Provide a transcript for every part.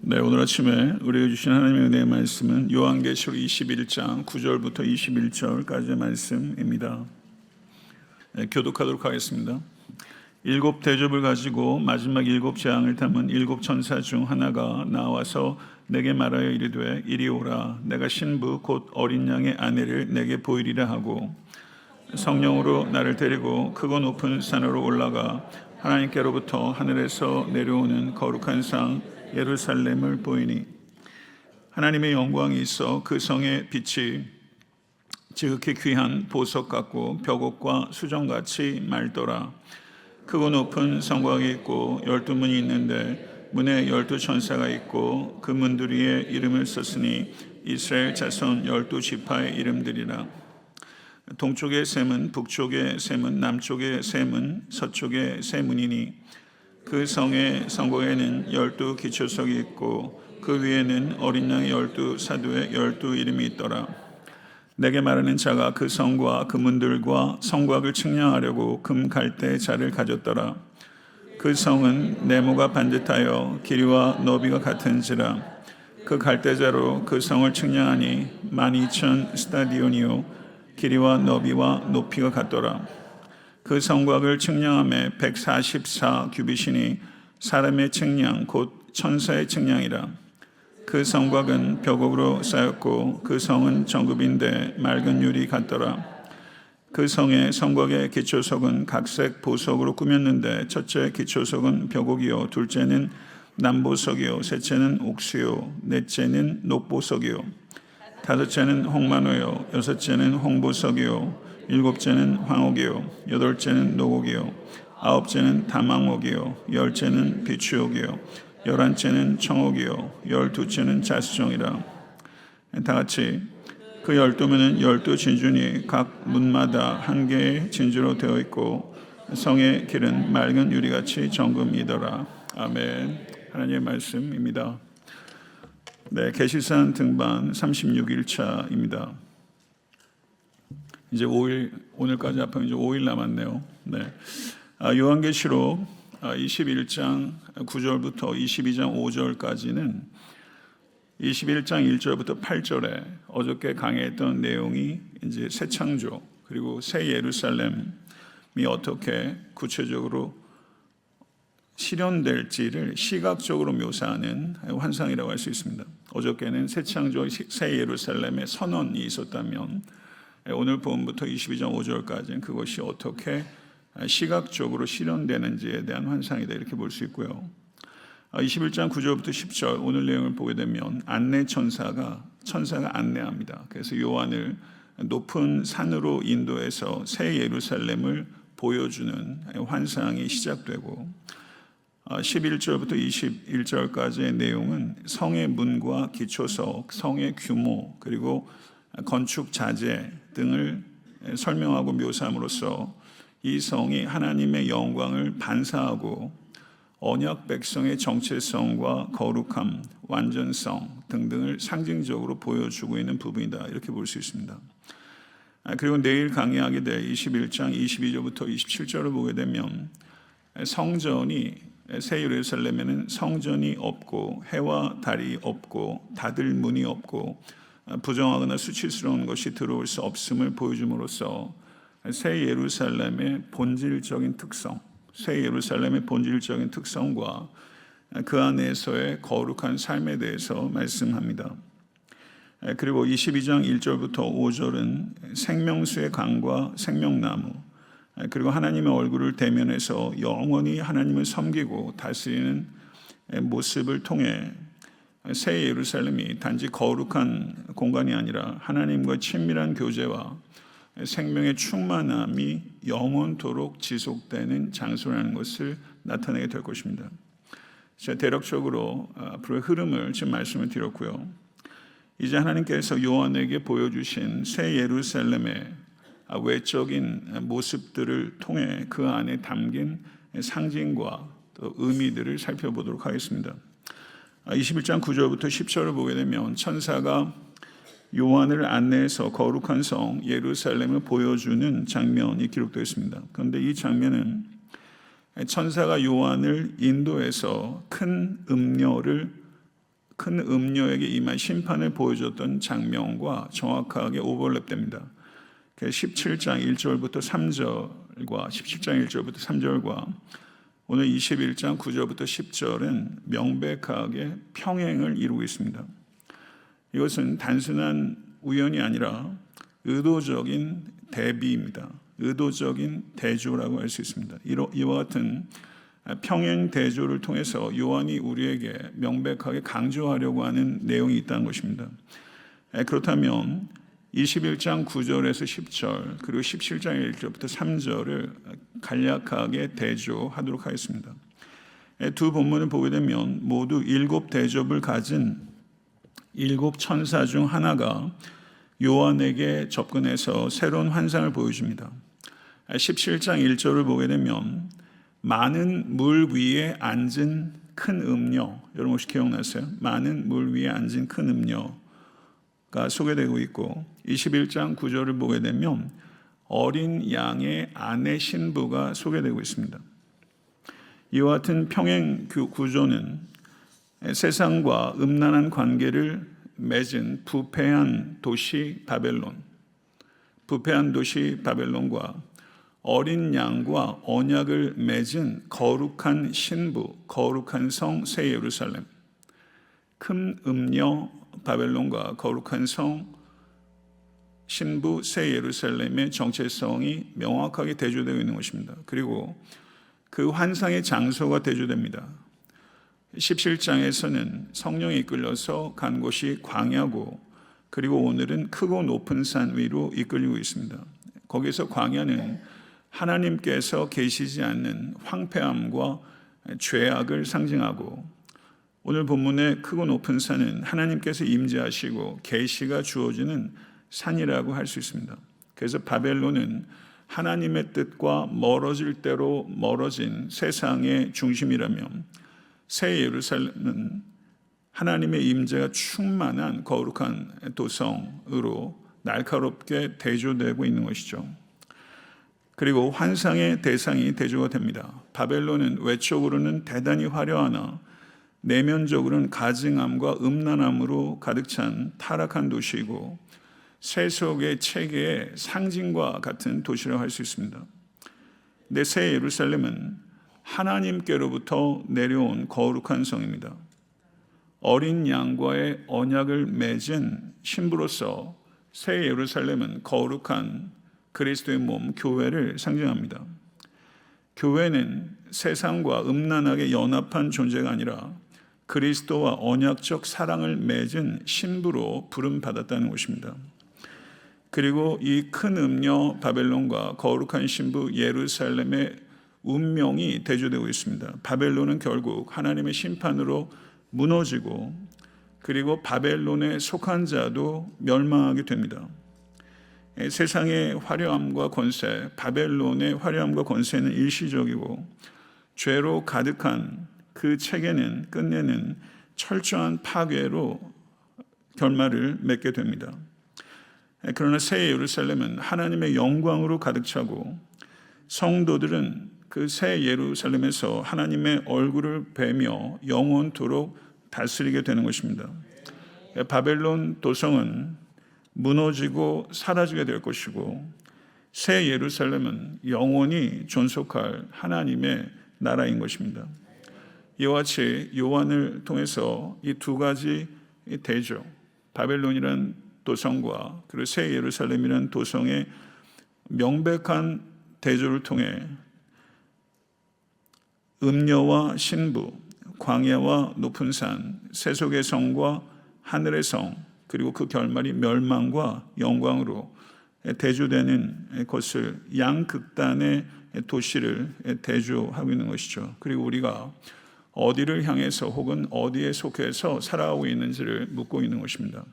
네, 오늘 아침에 우리에게 주신 하나님의 은혜의 말씀은 요한계시록 21장 9절부터 21절까지의 말씀입니다. 네, 교독하도록 하겠습니다. 일곱 대접을 가지고 마지막 일곱 재앙을 담은 일곱 천사 중 하나가 나와서 내게 말하여 이르되 이리 오라. 내가 신부 곧 어린 양의 아내를 내게 보이리라 하고 성령으로 나를 데리고 크고 높은 산으로 올라가 하나님께로부터 하늘에서 내려오는 거룩한 상 예루살렘을 보이니 하나님의 영광이 있어 그 성의 빛이 지극히 귀한 보석 같고 벽옥과 수정같이 맑더라. 크고 높은 성곽이 있고 12문이 있는데 문에 12천사가 있고 그 문들 위에 이름을 썼으니 이스라엘 자손 12지파의 이름들이라. 동쪽의 셈은 북쪽의 셈은 남쪽의 셈은 서쪽의 셈이니 그 성의 성곽에는 12기초석이 있고 그 위에는 어린 양의 12사도의 12이름이 있더라. 내게 말하는 자가 그 성과 그 문들과 성곽을 측량하려고 금 갈대 자를 가졌더라. 그 성은 네모가 반듯하여 길이와 너비가 같은지라. 그 갈대자로 그 성을 측량하니 12,000 스타디온이요 길이와 너비와 높이가 같더라. 그 성곽을 측량함에 144 규빗이니 사람의 측량 곧 천사의 측량이라. 그 성곽은 벽옥으로 쌓였고 그 성은 정급인데 맑은 유리 같더라. 그 성의 성곽의 기초석은 각색 보석으로 꾸몄는데 첫째 기초석은 벽옥이요 둘째는 남보석이요 셋째는 옥수요 넷째는 녹보석이요 다섯째는 홍만호요 여섯째는 홍보석이요 일곱째는 황옥이요 여덟째는 노곡이요 아홉째는 다망옥이요 열째는 비추옥이요 열한째는 청옥이요 열두째는 자수정이라. 다같이 그 12문은 12진주니 각 문마다 한 개의 진주로 되어 있고 성의 길은 맑은 유리같이 정금이더라. 아멘. 하나님의 말씀입니다. 네, 계시산 등반 36일차입니다. 이제 5일, 오늘까지 합하면 이제 5일 남았네요. 네. 요한계시록 21장 9절부터 22장 5절까지는 21장 1절부터 8절에 어저께 강의했던 내용이 이제 새 창조 그리고 새 예루살렘이 어떻게 구체적으로 실현될지를 시각적으로 묘사하는 환상이라고 할 수 있습니다. 어저께는 새 창조 새 예루살렘의 선언이 있었다면 오늘 본문부터 22장 5절까지는 그것이 어떻게 시각적으로 실현되는지에 대한 환상이다 이렇게 볼 수 있고요. 21장 9절부터 10절 오늘 내용을 보게 되면 안내 천사가 안내합니다. 그래서 요한을 높은 산으로 인도해서 새 예루살렘을 보여주는 환상이 시작되고 11절부터 21절까지의 내용은 성의 문과 기초석, 성의 규모 그리고 건축 자재 등을 설명하고 묘사함으로써 이 성이 하나님의 영광을 반사하고 언약 백성의 정체성과 거룩함, 완전성 등등을 상징적으로 보여주고 있는 부분이다 이렇게 볼 수 있습니다. 그리고 내일 강의하게 될 21장 22절부터 27절을 보게 되면 성전이 새 예루살렘에는 성전이 없고 해와 달이 없고 닫을 문이 없고 부정하거나 수치스러운 것이 들어올 수 없음을 보여줌으로써 새 예루살렘의 본질적인 특성, 새 예루살렘의 본질적인 특성과 그 안에서의 거룩한 삶에 대해서 말씀합니다. 그리고 22장 1절부터 5절은 생명수의 강과 생명나무 그리고 하나님의 얼굴을 대면해서 영원히 하나님을 섬기고 다스리는 모습을 통해 새 예루살렘이 단지 거룩한 공간이 아니라 하나님과 친밀한 교제와 생명의 충만함이 영원토록 지속되는 장소라는 것을 나타내게 될 것입니다. 제가 대략적으로 앞으로의 흐름을 지금 말씀을 드렸고요. 이제 하나님께서 요한에게 보여주신 새 예루살렘의 외적인 모습들을 통해 그 안에 담긴 상징과 또 의미들을 살펴보도록 하겠습니다. 21장 9절부터 10절을 보게 되면 천사가 요한을 안내해서 거룩한 성 예루살렘을 보여주는 장면이 기록되어 있습니다. 그런데 이 장면은 천사가 요한을 인도해서 큰 음녀를 큰 음녀에게 임한 심판을 보여줬던 장면과 정확하게 오버랩됩니다. 17장 1절부터 3절과 17장 1절부터 3절과 오늘 21장 9절부터 10절은 명백하게 평행을 이루고 있습니다. 이것은 단순한 우연이 아니라 의도적인 대비입니다. 의도적인 대조라고 할 수 있습니다. 이와 같은 평행 대조를 통해서 요한이 우리에게 명백하게 강조하려고 하는 내용이 있다는 것입니다. 그렇다면 21장 9절에서 10절 그리고 17장 1절부터 3절을 간략하게 대조하도록 하겠습니다. 두 본문을 보게 되면 모두 7 대접을 가진 7 천사 중 하나가 요한에게 접근해서 새로운 환상을 보여줍니다. 17장 1절을 보게 되면 많은 물 위에 앉은 큰 음녀, 여러분 혹시 기억나세요? 많은 물 위에 앉은 큰 음녀가 소개되고 있고 21장 9절을 보게 되면 어린 양의 아내 신부가 소개되고 있습니다. 이와 같은 평행 구조는 세상과 음란한 관계를 맺은 부패한 도시 바벨론과 어린 양과 언약을 맺은 거룩한 신부, 거룩한 성 새 예루살렘, 큰 음녀 바벨론과 거룩한 성 신부 새 예루살렘의 정체성이 명확하게 대조되어 있는 것입니다. 그리고 그 환상의 장소가 대조됩니다. 17장에서는 성령이 이끌려서 간 곳이 광야고, 그리고 오늘은 크고 높은 산 위로 이끌리고 있습니다. 거기서 광야는 하나님께서 계시지 않는 황폐함과 죄악을 상징하고, 오늘 본문의 크고 높은 산은 하나님께서 임재하시고 계시가 주어지는 산이라고 할 수 있습니다. 그래서 바벨론은 하나님의 뜻과 멀어질 대로 멀어진 세상의 중심이라면 새 예루살렘은 하나님의 임재가 충만한 거룩한 도성으로 날카롭게 대조되고 있는 것이죠. 그리고 환상의 대상이 대조가 됩니다. 바벨론은 외적으로는 대단히 화려하나 내면적으로는 가증함과 음란함으로 가득 찬 타락한 도시이고 세속의 체계의 상징과 같은 도시라고 할 수 있습니다. 근데 새 예루살렘은 하나님께로부터 내려온 거룩한 성입니다. 어린 양과의 언약을 맺은 신부로서 새 예루살렘은 거룩한 그리스도의 몸 교회를 상징합니다. 교회는 세상과 음란하게 연합한 존재가 아니라 그리스도와 언약적 사랑을 맺은 신부로 부름받았다는 것입니다. 그리고 이 큰 음녀 바벨론과 거룩한 신부 예루살렘의 운명이 대조되고 있습니다. 바벨론은 결국 하나님의 심판으로 무너지고, 그리고 바벨론에 속한 자도 멸망하게 됩니다. 세상의 화려함과 권세, 바벨론의 화려함과 권세는 일시적이고 죄로 가득한 그 체계는 끝내는 철저한 파괴로 결말을 맺게 됩니다. 그러나 새 예루살렘은 하나님의 영광으로 가득 차고 성도들은 그 새 예루살렘에서 하나님의 얼굴을 뵈며 영원토록 다스리게 되는 것입니다. 바벨론 도성은 무너지고 사라지게 될 것이고 새 예루살렘은 영원히 존속할 하나님의 나라인 것입니다. 이와 같이 요한을 통해서 이 두 가지 대조, 바벨론이란 도성과 그리고 새 예루살렘이란 도성의 명백한 대조를 통해 음녀와 신부, 광야와 높은 산, 세속의 성과 하늘의 성, 그리고 그 결말이 멸망과 영광으로 대조되는 것을 양극단의 도시를 대조하고 있는 것이죠. 그리고 우리가 어디를 향해서 혹은 어디에 속해서 살아가고 있는지를 묻고 있는 것입니다.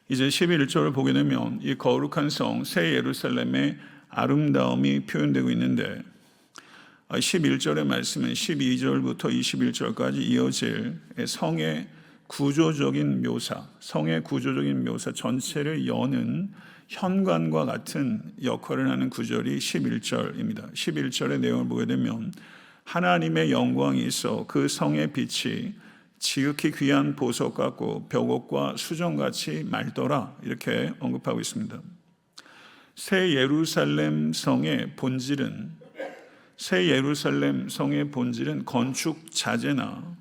이제 11절을 보게 되면 이 거룩한 성 새 예루살렘의 아름다움이 표현되고 있는데 11절의 말씀은 12절부터 21절까지 이어질 성의 구조적인 묘사, 전체를 여는 현관과 같은 역할을 하는 구절이 11절입니다. 11절의 내용을 보게 되면 하나님의 영광이 있어 그 성의 빛이 지극히 귀한 보석 같고 벽옥과 수정같이 맑더라 이렇게 언급하고 있습니다. 새 예루살렘 성의 본질은 건축 자재나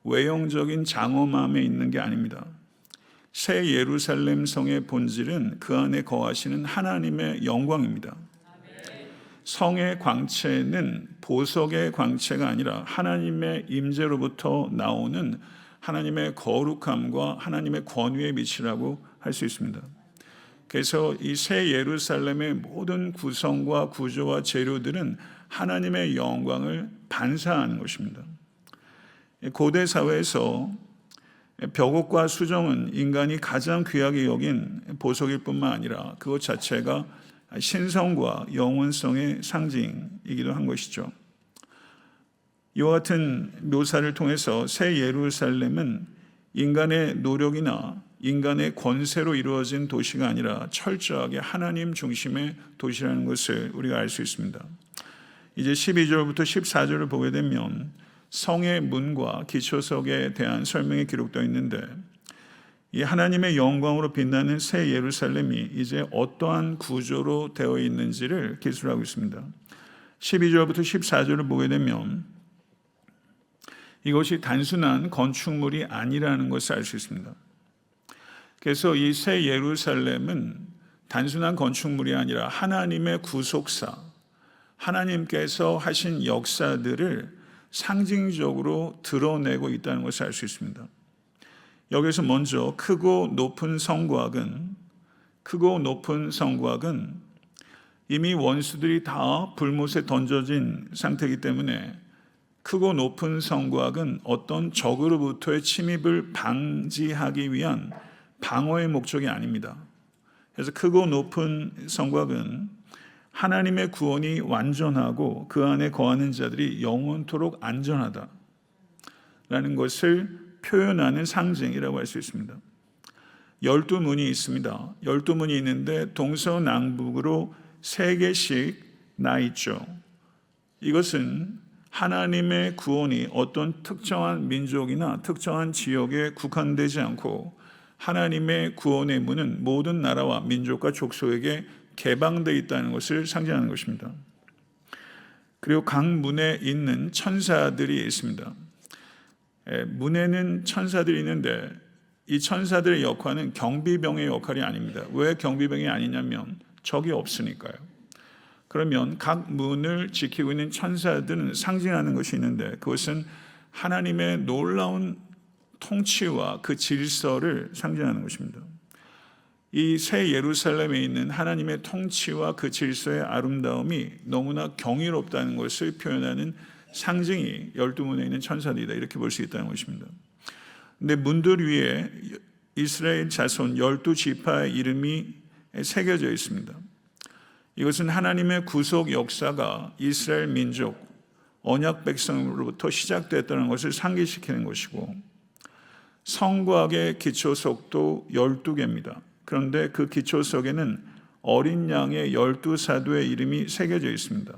외형적인 장엄함에 있는 게 아닙니다. 새 예루살렘 성의 본질은 그 안에 거하시는 하나님의 영광입니다. 성의 광채는 보석의 광채가 아니라 하나님의 임재로부터 나오는 하나님의 거룩함과 하나님의 권위의 빛이라고 할 수 있습니다. 그래서 이 새 예루살렘의 모든 구성과 구조와 재료들은 하나님의 영광을 반사하는 것입니다. 고대 사회에서 벽옥과 수정은 인간이 가장 귀하게 여긴 보석일 뿐만 아니라 그것 자체가 신성과 영원성의 상징이기도 한 것이죠. 이와 같은 묘사를 통해서 새 예루살렘은 인간의 노력이나 인간의 권세로 이루어진 도시가 아니라 철저하게 하나님 중심의 도시라는 것을 우리가 알 수 있습니다. 이제 12절부터 14절을 보게 되면 성의 문과 기초석에 대한 설명이 기록되어 있는데 이 하나님의 영광으로 빛나는 새 예루살렘이 이제 어떠한 구조로 되어 있는지를 기술하고 있습니다. 12절부터 14절을 보게 되면 이것이 단순한 건축물이 아니라는 것을 알 수 있습니다. 그래서 이 새 예루살렘은 단순한 건축물이 아니라 하나님의 구속사, 하나님께서 하신 역사들을 상징적으로 드러내고 있다는 것을 알 수 있습니다. 여기서 먼저 크고 높은 성곽은 이미 원수들이 다 불못에 던져진 상태이기 때문에 크고 높은 성곽은 어떤 적으로부터의 침입을 방지하기 위한 방어의 목적이 아닙니다. 그래서 크고 높은 성곽은 하나님의 구원이 완전하고 그 안에 거하는 자들이 영원토록 안전하다라는 것을 표현하는 상징이라고 할 수 있습니다. 12문이 있습니다. 12문이 있는데 동서남북으로 3개씩 나 있죠. 이것은 하나님의 구원이 어떤 특정한 민족이나 특정한 지역에 국한되지 않고 하나님의 구원의 문은 모든 나라와 민족과 족속에게 개방되어 있다는 것을 상징하는 것입니다. 그리고 각 문에 있는 천사들이 있습니다. 문에는 천사들이 있는데 이 천사들의 역할은 경비병의 역할이 아닙니다. 왜 경비병이 아니냐면 적이 없으니까요. 그러면 각 문을 지키고 있는 천사들은 상징하는 것이 있는데 그것은 하나님의 놀라운 통치와 그 질서를 상징하는 것입니다. 이 새 예루살렘에 있는 하나님의 통치와 그 질서의 아름다움이 너무나 경이롭다는 것을 표현하는 상징이 12문에 있는 천사들이다 이렇게 볼 수 있다는 것입니다. 근데 문들 위에 이스라엘 자손 12지파의 이름이 새겨져 있습니다. 이것은 하나님의 구속 역사가 이스라엘 민족 언약 백성으로부터 시작됐다는 것을 상기시키는 것이고 성곽의 기초석도 12개입니다. 그런데 그 기초석에는 어린 양의 12사도의 이름이 새겨져 있습니다.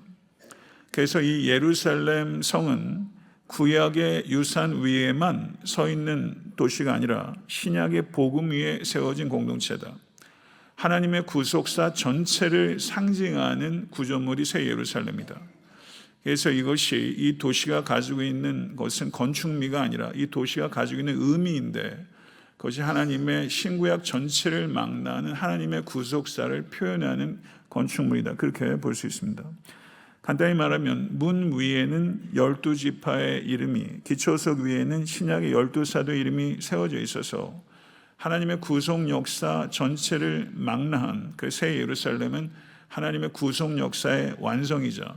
그래서 이 예루살렘 성은 구약의 유산 위에만 서 있는 도시가 아니라 신약의 복음 위에 세워진 공동체다. 하나님의 구속사 전체를 상징하는 구조물이 새 예루살렘이다. 그래서 이것이 이 도시가 가지고 있는 것은 건축미가 아니라 이 도시가 가지고 있는 의미인데 그것이 하나님의 신구약 전체를 망라하는 하나님의 구속사를 표현하는 건축물이다. 그렇게 볼 수 있습니다. 간단히 말하면 문 위에는 12지파의 이름이, 기초석 위에는 신약의 12사도의 이름이 세워져 있어서 하나님의 구속 역사 전체를 망라한 그 새 예루살렘은 하나님의 구속 역사의 완성이자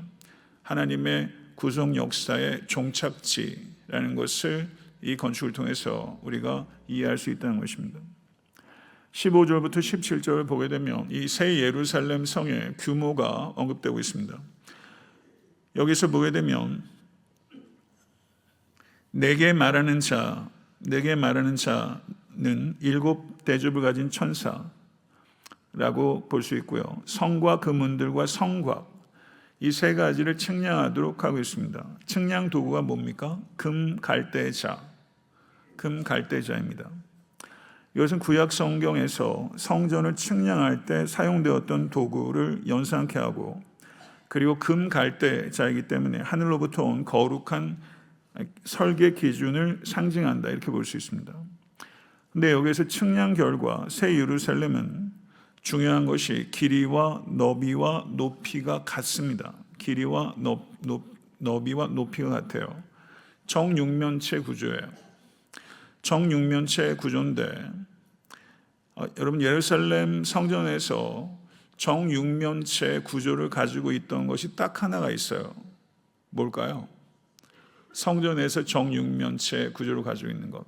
하나님의 구속 역사의 종착지라는 것을 이 건축을 통해서 우리가 이해할 수 있다는 것입니다. 15절부터 17절을 보게 되면 이 새 예루살렘 성의 규모가 언급되고 있습니다. 여기서 보게 되면 내게 말하는 자는 7대접을 가진 천사라고 볼 수 있고요. 성과 그 문들과 성곽 이 세 가지를 측량하도록 하고 있습니다. 측량 도구가 뭡니까? 금, 갈대, 자. 금 갈대자입니다. 이것은 구약 성경에서 성전을 측량할 때 사용되었던 도구를 연상케 하고, 그리고 금 갈대자이기 때문에 하늘로부터 온 거룩한 설계 기준을 상징한다, 이렇게 볼 수 있습니다. 근데 여기에서 측량 결과 새 예루살렘은 중요한 것이 길이와 너비와 높이가 같습니다. 길이와 너비와 높이가 같아요. 정육면체 구조예요. 정육면체 구조인데, 여러분, 예루살렘 성전에서 정육면체 구조를 가지고 있던 것이 딱 하나가 있어요. 뭘까요? 성전에서 정육면체 구조를 가지고 있는 것,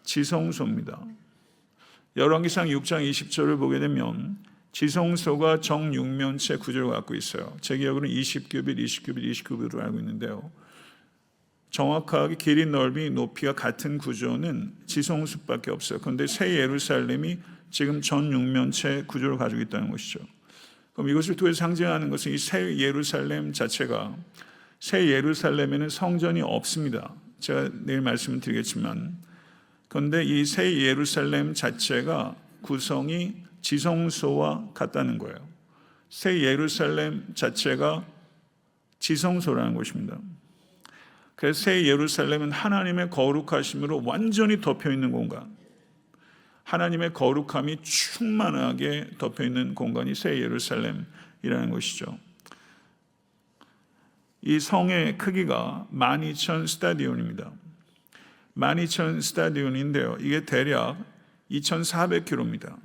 지성소입니다. 열왕기상 6장 20절을 보게 되면 지성소가 정육면체 구조를 갖고 있어요. 제 기억으로는 20규빗으로 알고 있는데요. 정확하게 길이, 넓이, 높이가 같은 구조는 지성소밖에 없어요. 그런데 새 예루살렘이 지금 전육면체 구조를 가지고 있다는 것이죠. 그럼 이것을 통해 상징하는 것은 이 새 예루살렘 자체가, 새 예루살렘에는 성전이 없습니다. 제가 내일 말씀을 드리겠지만, 그런데 이 새 예루살렘 자체가 구성이 지성소와 같다는 거예요. 새 예루살렘 자체가 지성소라는 것입니다. 그래서 새 예루살렘은 하나님의 거룩하심으로 완전히 덮여있는 공간, 하나님의 거룩함이 충만하게 덮여있는 공간이 새 예루살렘이라는 것이죠. 이 성의 크기가 12,000 스타디온입니다. 12,000 스타디온인데요, 이게 대략 2,400km입니다.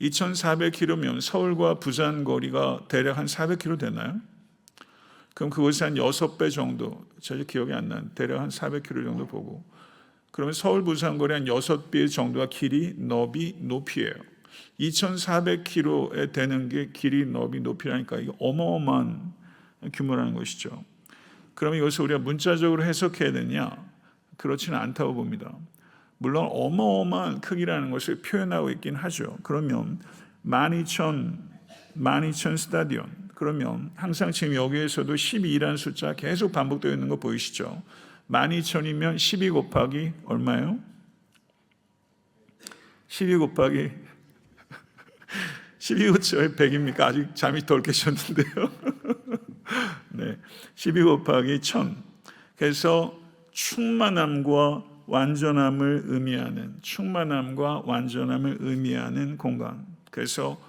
2,400km면 서울과 부산 거리가 대략 한 400km 되나요? 그럼 그것이 한 6배 정도, 제 기억이 안 나는, 대략 한 400km 정도 보고, 그러면 서울 부산 거리 한 6배 정도가 길이, 너비, 높이예요. 2,400km에 되는 게 길이, 너비, 높이라니까 이게 어마어마한 규모라는 것이죠. 그러면 이것을 우리가 문자적으로 해석해야 되냐? 그렇지는 않다고 봅니다. 물론 어마어마한 크기라는 것을 표현하고 있긴 하죠. 그러면 12,000 스타디온, 그러면 항상 지금 여기에서도 12라는 숫자 계속 반복되어 있는 거 보이시죠? 12,000이면 12 곱하기 얼마예요? 12 곱하기 12 곱하기 100입니까? 아직 잠이 덜 깨셨는데요. 네, 12 곱하기 1000. 그래서 충만함과 완전함을 의미하는 공간. 그래서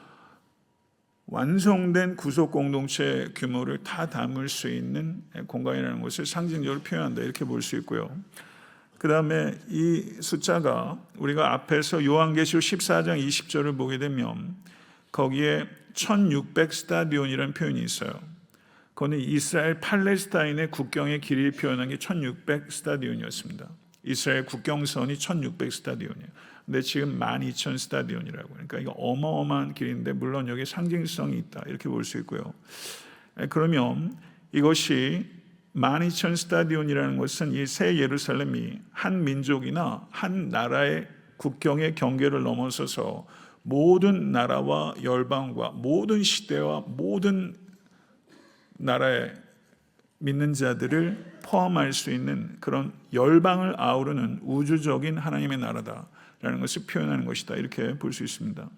완성된 구속 공동체 규모를 다 담을 수 있는 공간이라는 것을 상징적으로 표현한다, 이렇게 볼 수 있고요. 그 다음에 이 숫자가 우리가 앞에서 요한계시록 14장 20절을 보게 되면 거기에 1600 스타디온이라는 표현이 있어요. 그거는 이스라엘 팔레스타인의 국경의 길이를 표현한 게 1600 스타디온이었습니다. 이스라엘 국경선이 1600 스타디온이에요. 근데 지금 12,000 스타디온이라고. 그러니까 이거 어마어마한 길인데, 물론 여기에 상징성이 있다, 이렇게 볼 수 있고요. 그러면 이것이 12,000 스타디온이라는 것은 이 새 예루살렘이 한 민족이나 한 나라의 국경의 경계를 넘어서서 모든 나라와 열방과 모든 시대와 모든 나라의 믿는 자들을 포함할 수 있는 그런 열방을 아우르는 우주적인 하나님의 나라다라는 것을 표현하는 것이다, 이렇게 볼 수 있습니다.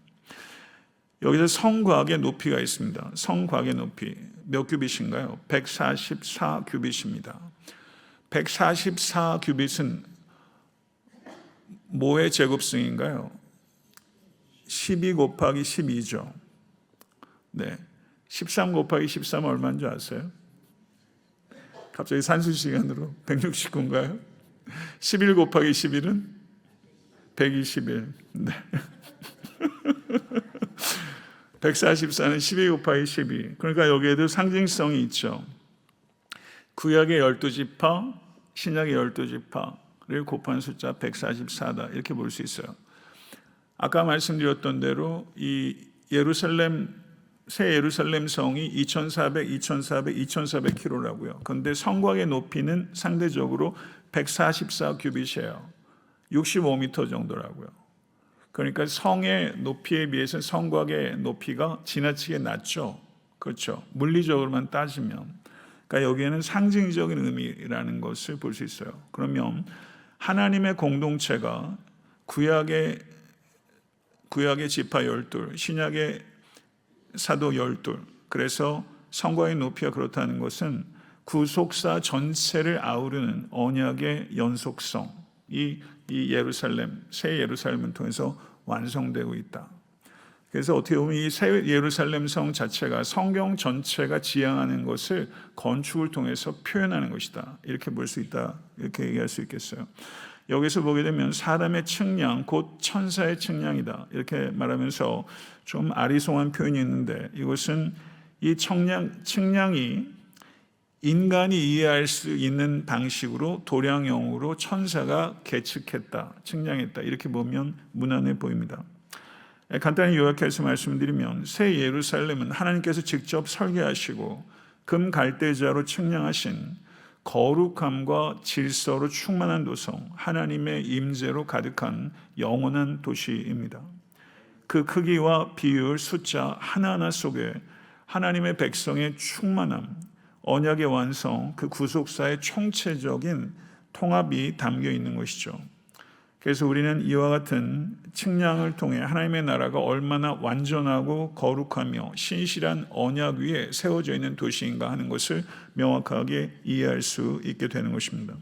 여기서 성곽의 높이가 있습니다. 성곽의 높이 몇 규빗인가요? 144 규빗입니다. 144 규빗은 뭐의 제곱승인가요? 12 곱하기 12죠. 네, 13 곱하기 13은 얼마인 줄 아세요? 갑자기 산수 시간으로 169인가요? 11 곱하기 11은 121. 네. 144는 12 곱하기 12. 그러니까 여기에도 상징성이 있죠. 구약의 12지파, 신약의 12지파를 곱한 숫자 144다, 이렇게 볼 수 있어요. 아까 말씀드렸던 대로 이 새 예루살렘 성이 2,400km라고요. 그런데 성곽의 높이는 상대적으로 144 규빗이에요. 65m 정도라고요. 그러니까 성의 높이에 비해서 성곽의 높이가 지나치게 낮죠. 그렇죠. 물리적으로만 따지면. 그러니까 여기에는 상징적인 의미라는 것을 볼 수 있어요. 그러면 하나님의 공동체가 구약의 지파 12, 신약의 사도 12, 그래서 성과의 높이가 그렇다는 것은 구속사 전체를 아우르는 언약의 연속성, 이 예루살렘, 새 예루살렘을 통해서 완성되고 있다. 그래서 어떻게 보면 이 새 예루살렘 성 자체가 성경 전체가 지향하는 것을 건축을 통해서 표현하는 것이다. 이렇게 볼 수 있다. 이렇게 얘기할 수 있겠어요. 여기서 보게 되면 사람의 측량, 곧 천사의 측량이다. 이렇게 말하면서 좀 아리송한 표현이 있는데, 이것은 이 측량이 인간이 이해할 수 있는 방식으로 도량형으로 천사가 계측했다, 측량했다. 이렇게 보면 무난해 보입니다. 간단히 요약해서 말씀드리면 새 예루살렘은 하나님께서 직접 설계하시고 금 갈대자로 측량하신 거룩함과 질서로 충만한 도성, 하나님의 임재로 가득한 영원한 도시입니다. 그 크기와 비율, 숫자 하나하나 속에 하나님의 백성의 충만함, 언약의 완성, 그 구속사의 총체적인 통합이 담겨 있는 것이죠. 그래서 우리는 이와 같은 측량을 통해 하나님의 나라가 얼마나 완전하고 거룩하며 신실한 언약 위에 세워져 있는 도시인가 하는 것을 명확하게 이해할 수 있게 되는 것입니다.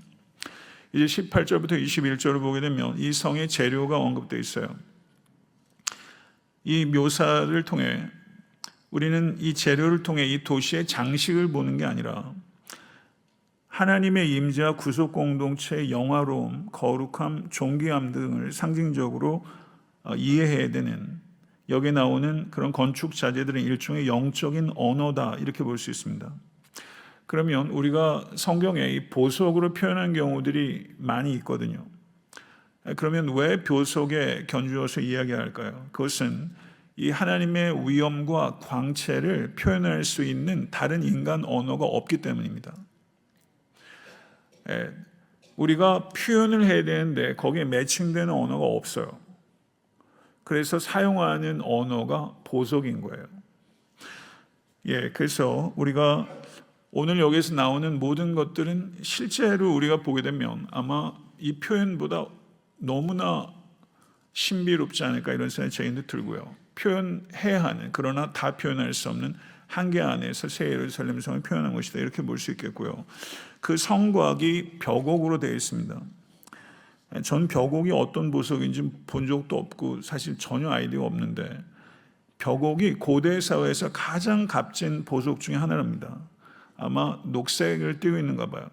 이제 18절부터 21절을 보게 되면 이 성의 재료가 언급되어 있어요. 이 묘사를 통해 우리는 이 재료를 통해 이 도시의 장식을 보는 게 아니라 하나님의 임재와 구속 공동체의 영화로움, 거룩함, 존귀함 등을 상징적으로 이해해야 되는, 여기에 나오는 그런 건축 자재들은 일종의 영적인 언어다, 이렇게 볼 수 있습니다. 그러면 우리가 성경에 이 보석으로 표현한 경우들이 많이 있거든요. 그러면 왜 묘석에 견주어서 이야기할까요? 그것은 이 하나님의 위엄과 광채를 표현할 수 있는 다른 인간 언어가 없기 때문입니다. 우리가 표현을 해야 되는데 거기에 매칭되는 언어가 없어요. 그래서 사용하는 언어가 보석인 거예요. 그래서 우리가 오늘 여기서 나오는 모든 것들은 실제로 우리가 보게 되면 아마 이 표현보다 너무나 신비롭지 않을까 이런 생각이 저희도 들고요. 표현해야 하는, 그러나 다 표현할 수 없는 한계 안에서 새 예루살렘 성을 표현한 것이다, 이렇게 볼 수 있겠고요. 그 성곽이 벽옥으로 되어 있습니다. 전 벽옥이 어떤 보석인지 본 적도 없고 사실 전혀 아이디어가 없는데, 벽옥이 고대 사회에서 가장 값진 보석 중에 하나랍니다. 아마 녹색을 띠고 있는가 봐요.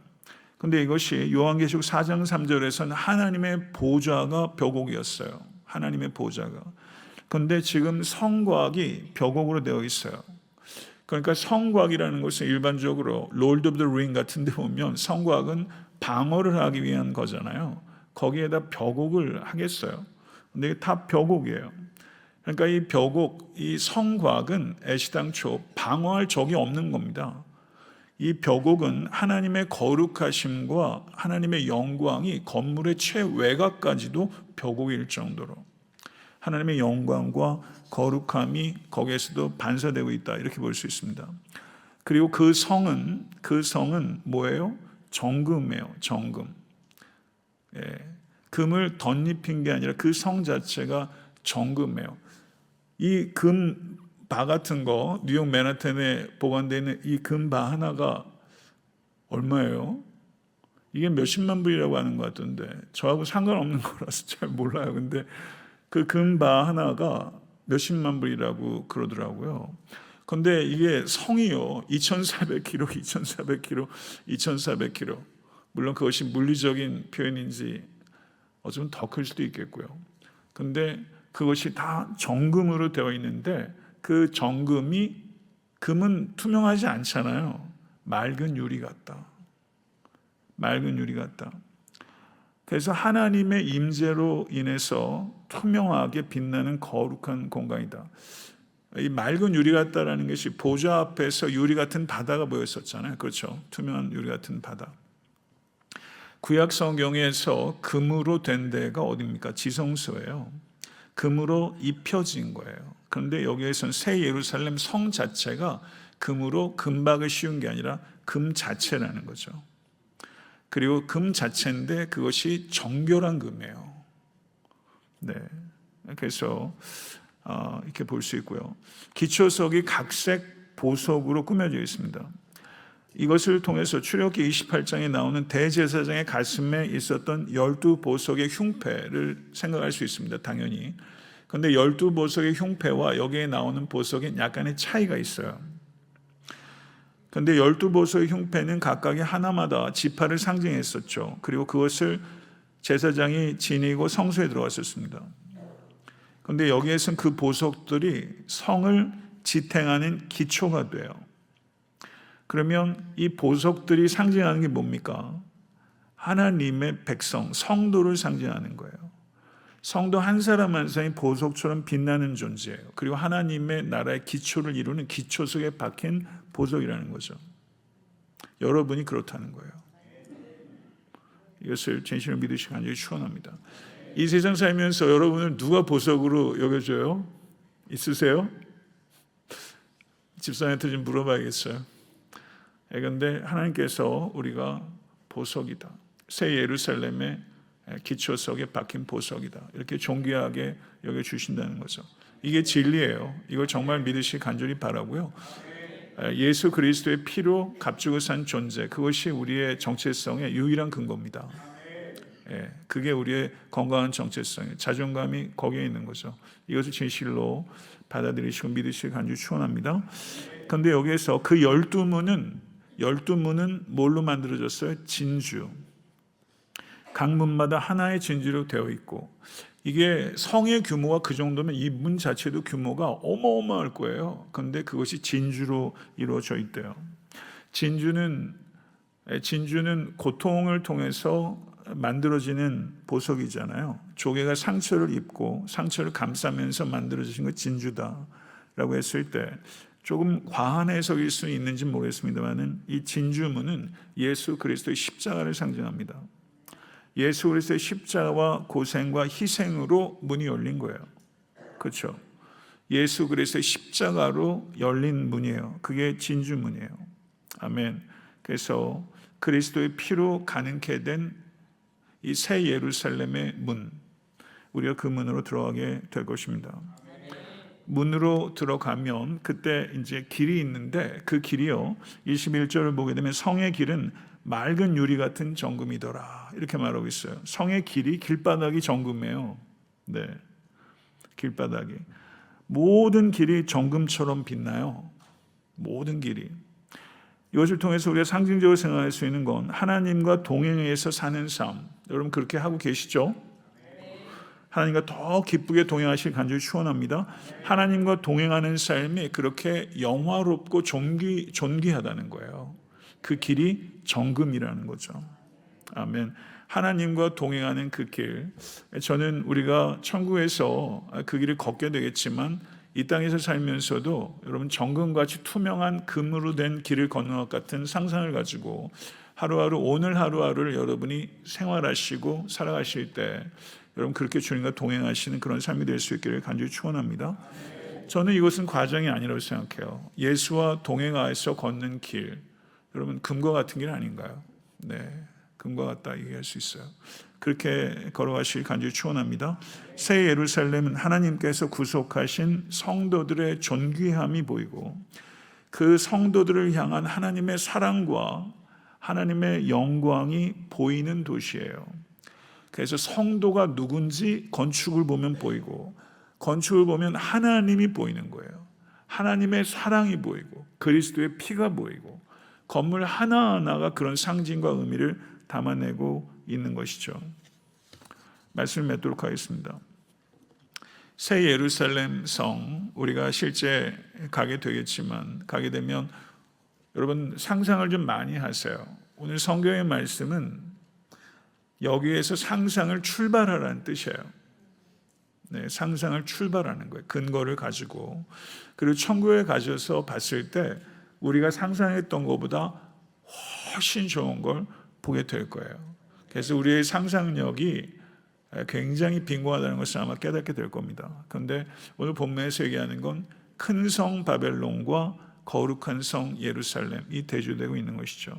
근데 이것이 요한계시록 4장 3절에서는 하나님의 보좌가 벽옥이었어요. 하나님의 보좌가. 그런데 지금 성곽이 벽옥으로 되어 있어요. 그러니까 성곽이라는 것은 일반적으로 롤드 오브 더 링 같은 데 보면 성곽은 방어를 하기 위한 거잖아요. 거기에다 벽옥을 하겠어요. 근데 이게 다 벽옥이에요. 그러니까 이 벽옥, 이 성곽은 애시당초 방어할 적이 없는 겁니다. 이 벽옥은 하나님의 거룩하심과 하나님의 영광이 건물의 최외곽까지도 벽옥일 정도로 하나님의 영광과 거룩함이 거기에서도 반사되고 있다, 이렇게 볼 수 있습니다. 그리고 그 성은 뭐예요? 정금이에요. 정금. 금을 덧입힌 게 아니라 그 성 자체가 정금이에요. 이 금바 같은 거, 뉴욕 맨하탄에 보관되어 있는 이 금바 하나가 얼마예요? 이게 몇십만 불이라고 하는 것 같던데, 저하고 상관없는 거라서 잘 몰라요. 근데 그 금바 하나가 몇십만 불이라고 그러더라고요. 근데 이게 성이요, 2,400kg, 2,400kg, 2,400kg. 물론 그것이 물리적인 표현인지 어쩌면 더 클 수도 있겠고요. 근데 그것이 다 정금으로 되어 있는데, 그 정금이, 금은 투명하지 않잖아요. 맑은 유리 같다. 맑은 유리 같다. 그래서 하나님의 임재로 인해서 투명하게 빛나는 거룩한 공간이다. 이 맑은 유리 같다라는 것이 보좌 앞에서 유리 같은 바다가 보였었잖아요. 그렇죠? 투명한 유리 같은 바다. 구약 성경에서 금으로 된 데가 어디입니까? 지성소예요. 금으로 입혀진 거예요. 그런데 여기에서는 새 예루살렘 성 자체가 금으로 금박을 씌운 게 아니라 금 자체라는 거죠. 그리고 금 자체인데 그것이 정결한 금이에요. 네, 그래서 이렇게 볼 수 있고요. 기초석이 각색 보석으로 꾸며져 있습니다. 이것을 통해서 출애굽기 28장에 나오는 대제사장의 가슴에 있었던 12보석의 흉패를 생각할 수 있습니다. 당연히. 그런데 12보석의 흉패와 여기에 나오는 보석에 약간의 차이가 있어요. 그런데 12보석의 흉패는 각각의 하나마다 지파를 상징했었죠. 그리고 그것을 제사장이 지니고 성소에 들어갔었습니다. 그런데 여기에서는 그 보석들이 성을 지탱하는 기초가 돼요. 그러면 이 보석들이 상징하는 게 뭡니까? 하나님의 백성, 성도를 상징하는 거예요. 성도 한 사람 한 사람이 보석처럼 빛나는 존재예요. 그리고 하나님의 나라의 기초를 이루는 기초 속에 박힌 보석이라는 거죠. 여러분이 그렇다는 거예요. 이것을 진실로 믿으시기 간절히 축원합니다. 이 세상 살면서 여러분을 누가 보석으로 여겨줘요? 있으세요? 집사님한테 좀 물어봐야겠어요. 그런데 하나님께서 우리가 보석이다, 새 예루살렘의 기초석에 박힌 보석이다, 이렇게 존귀하게 여겨주신다는 거죠. 이게 진리예요. 이걸 정말 믿으시기 간절히 바라고요. 예수 그리스도의 피로 값주고 산 존재, 그것이 우리의 정체성의 유일한 근거입니다. 그게 우리의 건강한 정체성이에요. 자존감이 거기에 있는 거죠. 이것을 진실로 받아들이시고 믿으시기 간절히 축원합니다. 그런데 여기에서 그 12문은 뭘로 만들어졌어요? 진주. 각 문마다 하나의 진주로 되어 있고, 이게 성의 규모가 그 정도면 이 문 자체도 규모가 어마어마할 거예요. 그런데 그것이 진주로 이루어져 있대요. 진주는 고통을 통해서 만들어지는 보석이잖아요. 조개가 상처를 입고 상처를 감싸면서 만들어지신 것 진주다라고 했을 때 조금 과한 해석일 수 있는지 모르겠습니다만, 이 진주문은 예수 그리스도의 십자가를 상징합니다. 예수 그리스도의 십자가와 고생과 희생으로 문이 열린 거예요. 그렇죠? 예수 그리스도의 십자가로 열린 문이에요. 그게 진주문이에요. 아멘. 그래서 그리스도의 피로 가능케 된 이 새 예루살렘의 문, 우리가 그 문으로 들어가게 될 것입니다. 문으로 들어가면 그때 이제 길이 있는데, 그 길이요, 21절을 보게 되면 성의 길은 맑은 유리 같은 정금이더라, 이렇게 말하고 있어요. 성의 길이, 길바닥이 정금이에요. 네, 길바닥이. 모든 길이 정금처럼 빛나요. 모든 길이. 이것을 통해서 우리가 상징적으로 생각할 수 있는 건 하나님과 동행해서 사는 삶. 여러분 그렇게 하고 계시죠? 하나님과 더 기쁘게 동행하실 간절히 축원합니다. 하나님과 동행하는 삶이 그렇게 영화롭고 존귀하다는 거예요. 그 길이 정금이라는 거죠. 아멘. 하나님과 동행하는 그 길, 저는 우리가 천국에서 그 길을 걷게 되겠지만 이 땅에서 살면서도 여러분 정금같이 투명한 금으로 된 길을 걷는 것 같은 상상을 가지고 하루하루, 오늘 하루하루를 여러분이 생활하시고 살아가실 때 여러분 그렇게 주님과 동행하시는 그런 삶이 될 수 있기를 간절히 축원합니다. 저는 이것은 과정이 아니라고 생각해요. 예수와 동행하여서 걷는 길, 여러분 금과 같은 길 아닌가요? 네, 금과 같다 얘기할 수 있어요. 그렇게 걸어가시길 간절히 축원합니다. 새 예루살렘은 하나님께서 구속하신 성도들의 존귀함이 보이고, 그 성도들을 향한 하나님의 사랑과 하나님의 영광이 보이는 도시예요. 그래서 성도가 누군지 건축을 보면 보이고, 건축을 보면 하나님이 보이는 거예요. 하나님의 사랑이 보이고 그리스도의 피가 보이고, 건물 하나하나가 그런 상징과 의미를 담아내고 있는 것이죠. 말씀을 맺도록 하겠습니다. 새 예루살렘 성, 우리가 실제 가게 되겠지만, 가게 되면 여러분 상상을 좀 많이 하세요. 오늘 성경의 말씀은 여기에서 상상을 출발하라는 뜻이에요. 네, 상상을 출발하는 거예요. 근거를 가지고. 그리고 천국에 가셔서 봤을 때 우리가 상상했던 것보다 훨씬 좋은 걸 보게 될 거예요. 그래서 우리의 상상력이 굉장히 빈곤하다는 것을 아마 깨닫게 될 겁니다. 그런데 오늘 본문에서 얘기하는 건 큰 성 바벨론과 거룩한 성 예루살렘이 대조되고 있는 것이죠.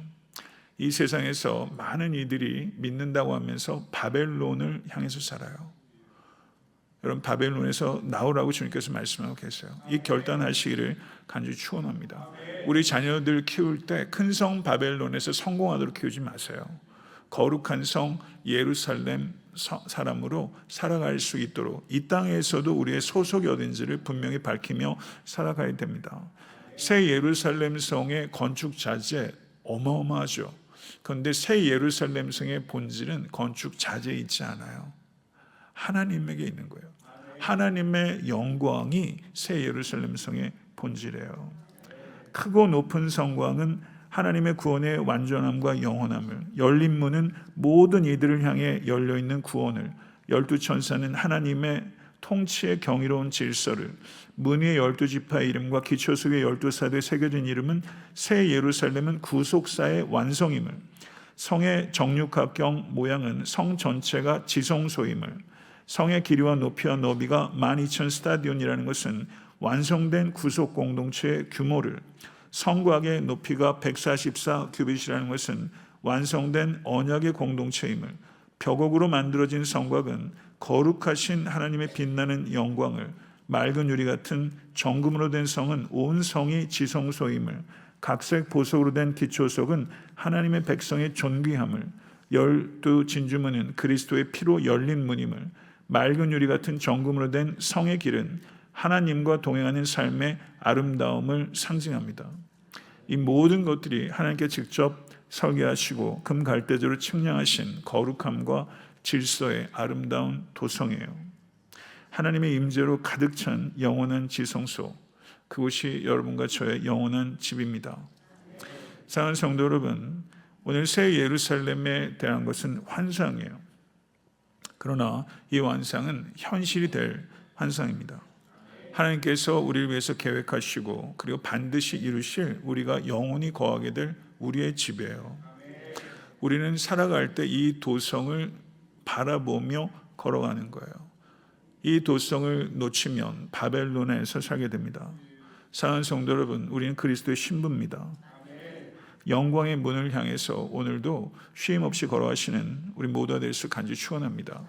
이 세상에서 많은 이들이 믿는다고 하면서 바벨론을 향해서 살아요. 여러분, 바벨론에서 나오라고 주님께서 말씀하고 계세요. 이 결단하시기를 간절히 축원합니다. 우리 자녀들 키울 때 큰 성 바벨론에서 성공하도록 키우지 마세요. 거룩한 성 예루살렘 사람으로 살아갈 수 있도록 이 땅에서도 우리의 소속이 어딘지를 분명히 밝히며 살아가야 됩니다. 새 예루살렘 성의 건축 자재 어마어마하죠. 그런데 새 예루살렘 성의 본질은 건축 자재에 있지 않아요. 하나님에게 있는 거예요. 하나님의 영광이 새 예루살렘 성의 본질이에요. 크고 높은 성곽은 하나님의 구원의 완전함과 영원함을, 열린 문은 모든 이들을 향해 열려있는 구원을, 12천사는 하나님의 통치의 경이로운 질서를, 문 위의 12지파의 이름과 기초 속의 12사도에 새겨진 이름은 새 예루살렘은 구속사의 완성임을, 성의 정육각형 모양은 성 전체가 지성소임을, 성의 길이와 높이와 너비가 12,000 스타디온이라는 것은 완성된 구속 공동체의 규모를, 성곽의 높이가 144 규빗이라는 것은 완성된 언약의 공동체임을, 벽옥으로 만들어진 성곽은 거룩하신 하나님의 빛나는 영광을, 맑은 유리 같은 정금으로 된 성은 온 성이 지성소임을, 각색 보석으로 된 기초석은 하나님의 백성의 존귀함을, 12 진주문은 그리스도의 피로 열린 문임을, 맑은 유리 같은 정금으로 된 성의 길은 하나님과 동행하는 삶의 아름다움을 상징합니다. 이 모든 것들이 하나님께 직접 설계하시고 금갈대조로 측량하신 거룩함과 질서의 아름다운 도성이에요. 하나님의 임재로 가득 찬 영원한 지성소, 그곳이 여러분과 저의 영원한 집입니다. 사랑하는 성도 여러분, 오늘 새 예루살렘에 대한 것은 환상이에요. 그러나 이 환상은 현실이 될 환상입니다. 하나님께서 우리를 위해서 계획하시고 그리고 반드시 이루실 우리가 영원히 거하게 될 우리의 집이에요. 우리는 살아갈 때 이 도성을 바라보며 걸어가는 거예요. 이 도성을 놓치면 바벨론에서 살게 됩니다. 사랑하는 성도 여러분, 우리는 그리스도의 신부입니다. 영광의 문을 향해서 오늘도 쉼 없이 걸어가시는 우리 모두가 될 수 간절히 축원합니다.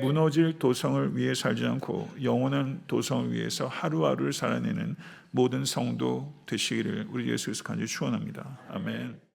무너질 도성을 위해 살지 않고 영원한 도성을 위해서 하루하루를 살아내는 모든 성도 되시기를 우리 예수 그리스도 간절히 축원합니다. 아멘.